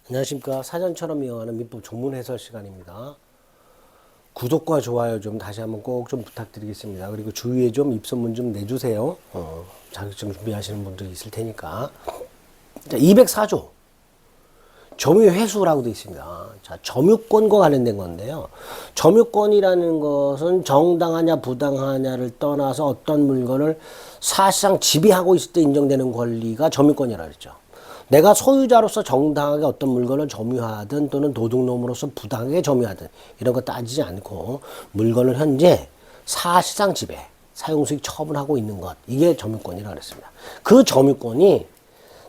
안녕하십니까. 사전처럼 이어가는 민법 전문 해설 시간입니다. 구독과 좋아요 좀 다시 한번 꼭 좀 부탁드리겠습니다. 그리고 주위에 좀 입소문 좀 내주세요. 자격증 준비하시는 분들이 있을 테니까. 자, 204조 점유회수라고 되어 있습니다. 자, 점유권과 관련된 건데요. 점유권이라는 것은 정당하냐 부당하냐를 떠나서 어떤 물건을 사실상 지배하고 있을 때 인정되는 권리가 점유권이라고 했죠. 내가 소유자로서 정당하게 어떤 물건을 점유하든 또는 도둑놈으로서 부당하게 점유하든 이런 거 따지지 않고 물건을 현재 사실상 지배, 사용수익 처분하고 있는 것, 이게 점유권이라고 그랬습니다. 그 점유권이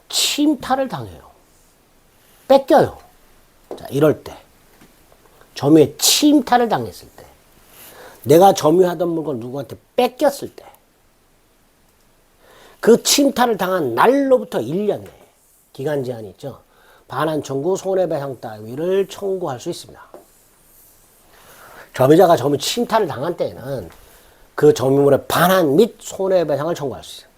침탈을 당해요. 뺏겨요. 자, 이럴 때 점유의 침탈을 당했을 때, 내가 점유하던 물건 누구한테 뺏겼을 때, 그 침탈을 당한 날로부터 1년 내에 기간 제한이 있죠. 반환 청구, 손해배상 따위를 청구할 수 있습니다. 점유자가 점유 침탈을 당한 때에는 그 점유물의 반환 및 손해배상을 청구할 수 있어요.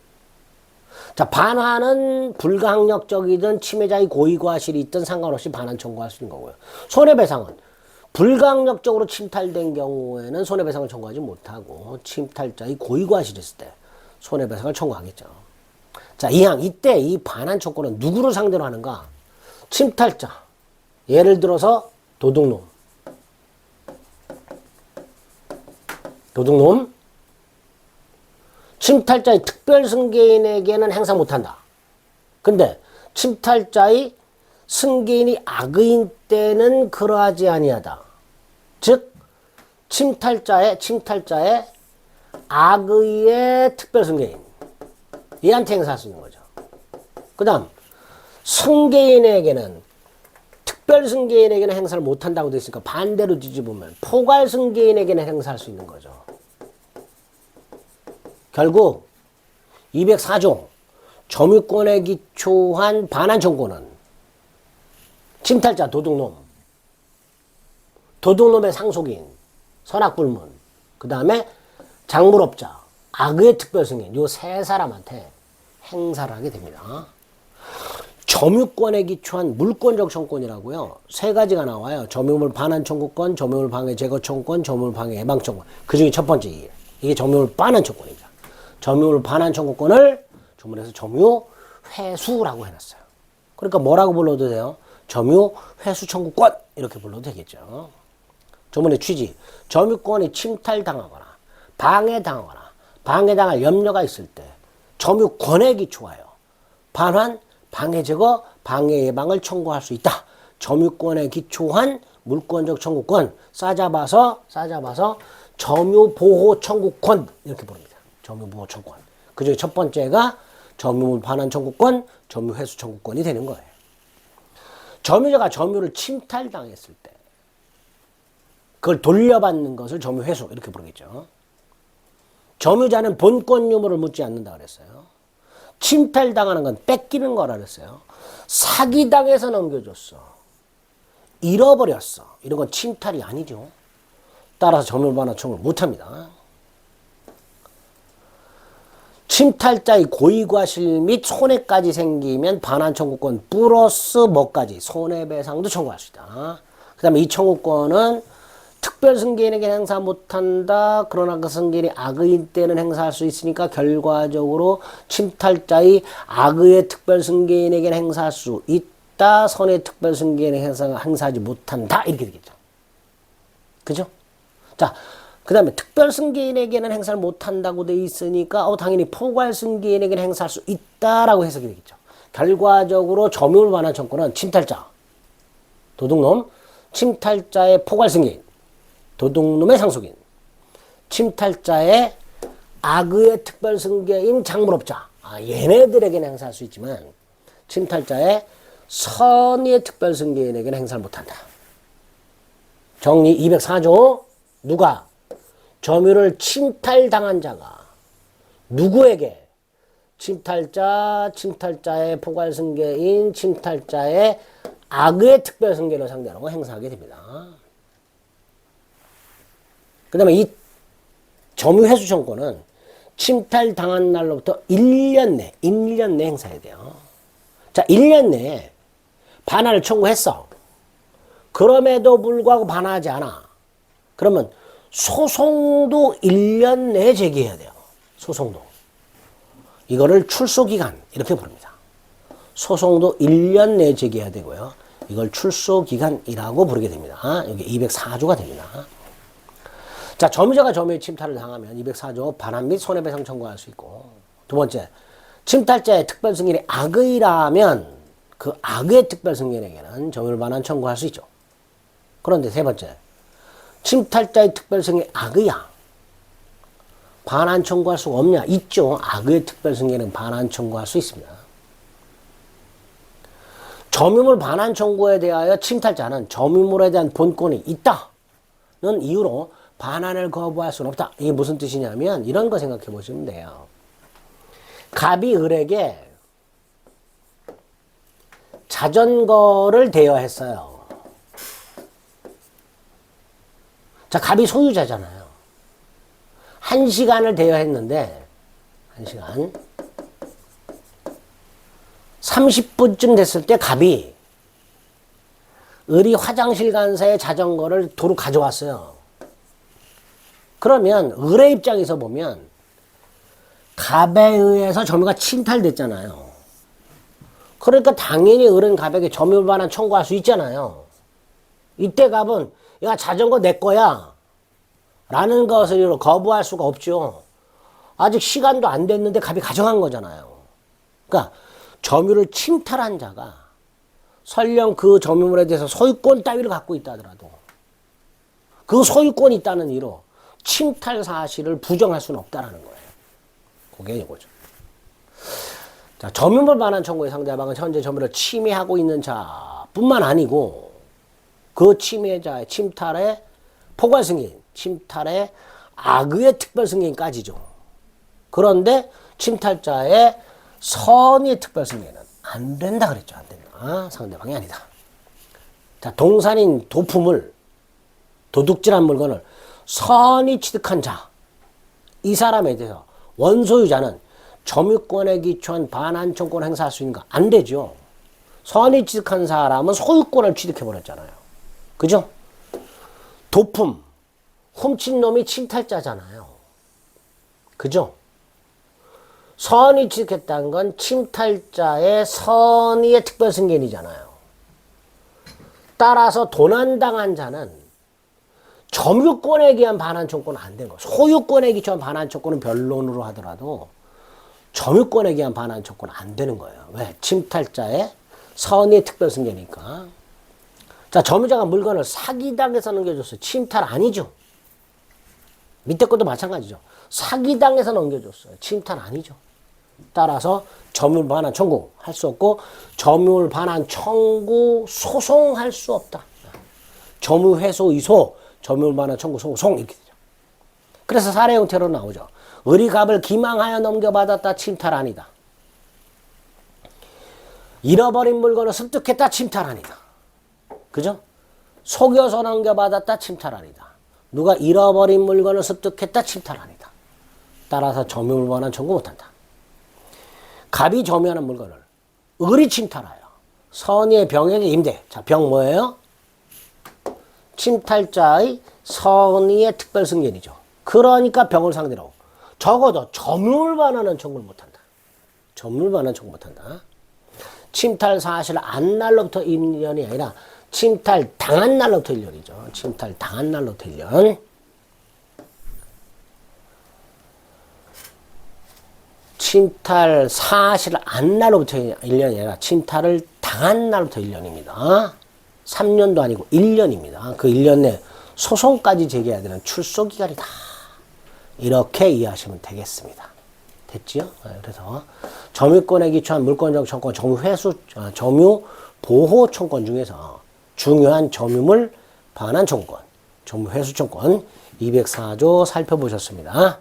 자, 반환은 불강력적이든 침해자의 고의과실이 있든 상관없이 반환 청구할 수 있는 거고요. 손해배상은 불강력적으로 침탈된 경우에는 손해배상을 청구하지 못하고 침탈자의 고의과실이 있을 때 손해배상을 청구하겠죠. 자, 이때 이 반환 청구는 누구를 상대로 하는가? 침탈자. 예를 들어서 도둑놈. 침탈자의 특별승계인에게는 행사 못한다. 근데 침탈자의 승계인이 악의인 때는 그러하지 아니하다. 즉 침탈자의 악의의 특별승계인, 얘한테 행사할 수 있는 거죠. 그 다음 승계인에게는, 특별승계인에게는 행사를 못한다고 되어 있으니까 반대로 뒤집으면 포괄승계인에게는 행사할 수 있는 거죠. 결국 204조 점유권에 기초한 반환 청구는 침탈자 도둑놈의 상속인, 선악불문, 그 다음에 장물업자, 악의 특별승인, 요 세 사람한테 행사를 하게 됩니다. 점유권에 기초한 물권적 청구권이라고요. 세 가지가 나와요. 점유물 반환 청구권, 점유물 방해 제거 청구권, 점유물 방해 예방 청구권. 그 중에 첫 번째 이게 점유물 반환 청구권입니다. 점유물 반환 청구권을 조문에서 점유회수라고 해놨어요. 그러니까 뭐라고 불러도 돼요? 점유회수 청구권 이렇게 불러도 되겠죠. 조문의 취지, 점유권이 침탈당하거나 방해당하거나 방해당할 염려가 있을 때 점유권에 기초하여 반환, 방해 제거, 방해 예방을 청구할 수 있다. 점유권에 기초한 물권적 청구권, 싸잡아서 점유보호 청구권 이렇게 부릅니다. 점유보호 청구권. 그 중에 첫 번째가 점유물 반환 청구권, 점유회수 청구권이 되는 거예요. 점유자가 점유를 침탈당했을 때 그걸 돌려받는 것을 점유회수 이렇게 부르겠죠. 점유자는 본권 유무를 묻지 않는다 그랬어요. 침탈당하는 건 뺏기는 거라 그랬어요. 사기당해서 넘겨줬어. 잃어버렸어. 이런 건 침탈이 아니죠. 따라서 점유물 반환 청구를 못합니다. 침탈자의 고의과실 및 손해까지 생기면 반환 청구권 플러스 뭐까지 손해배상도 청구할 수 있다. 그 다음에 이 청구권은 특별승계인에게 행사 못한다. 그러나 그 승계인이 악의인 때는 행사할 수 있으니까 결과적으로 침탈자의 악의의 특별승계인에게는 행사할 수 있다. 선의 특별승계인에게 행사하지 못한다. 이렇게 되겠죠. 그죠? 자, 그 다음에 특별승계인에게는 행사를 못한다고 돼 있으니까 당연히 포괄승계인에게는 행사할 수 있다라고 해석이 되겠죠. 결과적으로 점유물 반환 청구는 침탈자, 도둑놈, 침탈자의 포괄승계인, 도둑놈의 상속인, 침탈자의 악의의 특별승계인 장물업자, 얘네들에게는 행사할 수 있지만 침탈자의 선의의 특별승계인에게는 행사를 못한다. 정리 204조 누가? 점유를 침탈당한 자가 누구에게? 침탈자의 포괄승계인, 침탈자의 악의 특별승계를 상대로 행사하게 됩니다. 그 다음에 이 점유회수 청구는 침탈당한 날로부터 1년 내 행사해야 돼요. 자, 1년 내에 반환을 청구했어. 그럼에도 불구하고 반환하지 않아. 그러면 소송도 1년 내에 제기해야 돼요. 소송도. 이거를 출소기간 이렇게 부릅니다. 소송도 1년 내에 제기해야 되고요. 이걸 출소기간이라고 부르게 됩니다. 여기 204조가 됩니다. 자, 점유자가 점유의 침탈을 당하면 204조 반환 및 손해배상 청구할 수 있고, 두 번째, 침탈자의 특별승인이 악의라면 그 악의 특별승인에게는 점유를 반환 청구할 수 있죠. 그런데 세 번째, 침탈자의 특별승인이 악의야. 반환 청구할 수가 없냐? 있죠. 악의 특별승인은 반환 청구할 수 있습니다. 점유물 반환 청구에 대하여 침탈자는 점유물에 대한 본권이 있다는 이유로 반환을 거부할 수는 없다. 이게 무슨 뜻이냐면 이런 거 생각해 보시면 돼요. 갑이 을에게 자전거를 대여했어요. 자, 갑이 소유자잖아요. 1시간을 대여했는데 1시간 30분쯤 됐을 때 갑이 을이 화장실 간 사이에 자전거를 도로 가져왔어요. 그러면 을의 입장에서 보면 갑에 의해서 점유가 침탈됐잖아요. 그러니까 당연히 을은 갑에게 점유물 반환 청구할 수 있잖아요. 이때 갑은 야, 자전거 내 거야 라는 것을 거부할 수가 없죠. 아직 시간도 안 됐는데 갑이 가져간 거잖아요. 그러니까 점유를 침탈한 자가 설령 그 점유물에 대해서 소유권 따위를 갖고 있다 하더라도 그 소유권이 있다는 이유로 침탈 사실을 부정할 수는 없다라는 거예요. 그게 이거죠. 자, 점유물 반환 청구의 상대방은 현재 점유를 침해하고 있는 자뿐만 아니고 그 침해자의 침탈의 포괄 승인, 침탈의 악의의 특별 승인까지죠. 그런데 침탈자의 선의의 특별 승인은 안 된다 그랬죠. 안 된다. 상대방이 아니다. 자, 동산인 도품을, 도둑질한 물건을 선의 취득한 자, 이 사람에 대해서 원소유자는 점유권에 기초한 반환 청구를 행사할 수 있는가? 안 되죠. 선의 취득한 사람은 소유권을 취득해버렸잖아요. 그죠? 도품, 훔친 놈이 침탈자잖아요. 그죠? 선의 취득했다는 건 침탈자의 선의의 특별승인이잖아요. 따라서 도난당한 자는 점유권에 기한 반환 청구는 안 되는 거예요. 소유권에 기초한 반환 청구는 변론으로 하더라도 점유권에 기한 반환 청구는 안 되는 거예요. 왜? 침탈자의 선의의 특별승인이니까. 자, 점유자가 물건을 사기당해서 넘겨줬어요. 침탈 아니죠. 밑에 것도 마찬가지죠. 사기당해서 넘겨줬어요. 침탈 아니죠. 따라서 점유물 반환 청구 할 수 없고 점유물 반환 청구 소송할 수 없다. 점유 회수 이소, 점유물 반환 청구 소송 이렇게 되죠. 그래서 사례 형태로 나오죠. 을이 갑을 기망하여 넘겨받았다. 침탈 아니다. 잃어버린 물건을 습득했다. 침탈 아니다. 그죠? 속여서 넘겨받았다. 침탈 아니다. 누가 잃어버린 물건을 습득했다. 침탈 아니다. 따라서 점유물 반환 청구 못한다. 갑이 점유하는 물건을 을이 침탈하여 선의의 병에게 임대. 자, 병 뭐예요? 침탈자의 선의의 특별승인이죠. 그러니까 병을 상대로 적어도 점유물 반환은 청구를 못한다. 점유물 반환 청구 못한다. 침탈 사실 안 날로부터 1년이 아니라 침탈 당한 날로부터 1년이죠. 침탈 당한 날로부터 1년. 침탈 사실 안 날로부터 1년이 아니라 침탈을 당한 날부터 1년입니다. 3년도 아니고 1년입니다. 그 1년 내 소송까지 제기해야 되는 출소기간이다. 이렇게 이해하시면 되겠습니다. 됐지요? 그래서 점유권에 기초한 물권적 청권, 점유 보호 청권 중에서 중요한 점유물 반환 청권, 점유 회수 청권 204조 살펴보셨습니다.